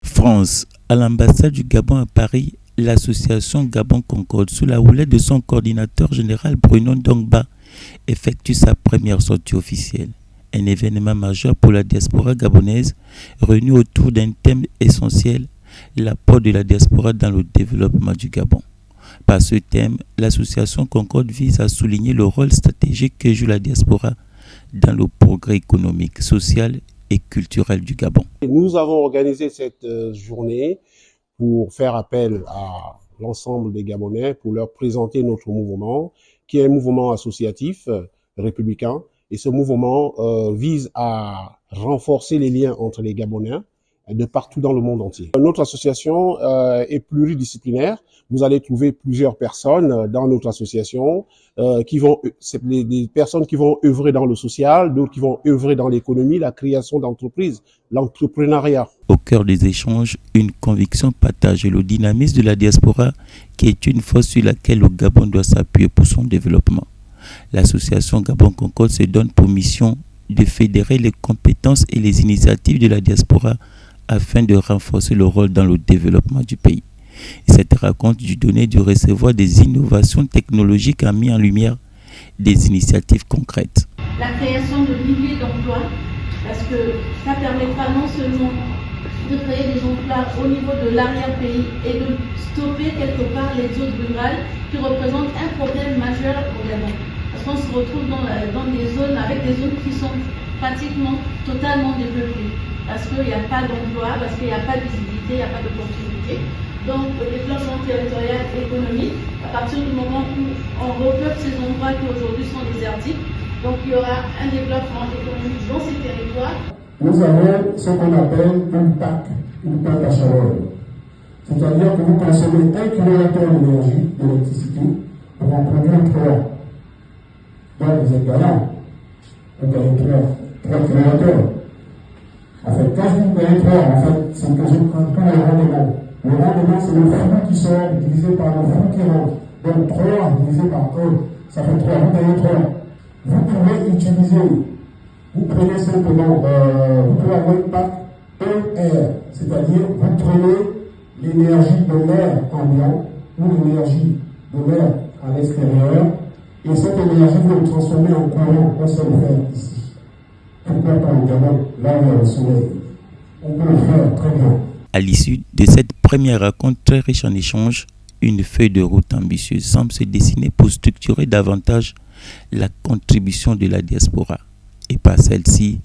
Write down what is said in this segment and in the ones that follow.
France, à l'ambassade du Gabon à Paris, l'association Gabon Concorde, sous la houlette de son coordinateur général Bruno Ndongba, effectue sa première sortie officielle. Un événement majeur pour la diaspora gabonaise, réuni autour d'un thème essentiel, l'apport de la diaspora dans le développement du Gabon. Par ce thème, l'association Concorde vise à souligner le rôle stratégique que joue la diaspora dans le progrès économique, social et culturel du Gabon. Nous avons organisé cette journée pour faire appel à l'ensemble des Gabonais pour leur présenter notre mouvement, qui est un mouvement associatif républicain. Et ce mouvement vise à renforcer les liens entre les Gabonais de partout dans le monde entier. Notre association est pluridisciplinaire. Vous allez trouver plusieurs personnes dans notre association c'est des personnes qui vont œuvrer dans le social, d'autres qui vont œuvrer dans l'économie, la création d'entreprises, l'entrepreneuriat. Au cœur des échanges, une conviction partagée, le dynamisme de la diaspora qui est une force sur laquelle le Gabon doit s'appuyer pour son développement. L'association Gabon Concorde se donne pour mission de fédérer les compétences et les initiatives de la diaspora afin de renforcer le rôle dans le développement du pays. Et cette rencontre du donner du recevoir des innovations technologiques a mis en lumière des initiatives concrètes. La création de milliers d'emplois, parce que ça permettra non seulement de créer des emplois au niveau de l'arrière-pays et de stopper quelque part l'exode rural qui représente un problème majeur au Gabon. Parce qu'on se retrouve dans des zones, avec des zones qui sont pratiquement totalement développées. Parce qu'il n'y a pas d'emploi, parce qu'il n'y a pas de visibilité, il n'y a pas d'opportunité. Donc le développement territorial et économique, à partir du moment où on repeuple ces endroits qui aujourd'hui sont désertiques, donc il y aura un développement économique dans ces territoires. Nous avons ce qu'on appelle une PAC à chaleur. C'est-à-dire que vous consommez 1 kWh d'énergie, d'électricité, pour en produire 3. Donc vous êtes gagnant. Vous gagnez 3 kWh. En fait, quand vous gagnez 3, en fait, c'est que je prends tout le rendement. Le rendement, c'est le flux qui sort divisé par le flux qui rentre. Donc 3 divisé par 1, ça fait 3. Vous gagnez 3. Vous pouvez utiliser, vous prenez simplement, vous pouvez avoir une PAC ER, c'est-à-dire vous prenez l'énergie de l'air ambiant ou l'énergie de l'air à l'extérieur, et cette énergie, vous le transformez en courant, on sait le faire ici. Pourquoi pas au Gabon, là où il y a le soleil? On peut le faire très bien. À l'issue de cette première rencontre très riche en échanges, une feuille de route ambitieuse semble se dessiner pour structurer davantage la contribution de la diaspora. Et par celle-ci,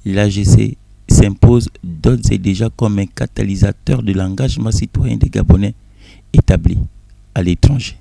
l'AGC s'impose d'ores et déjà comme un catalyseur de l'engagement citoyen des Gabonais établis à l'étranger.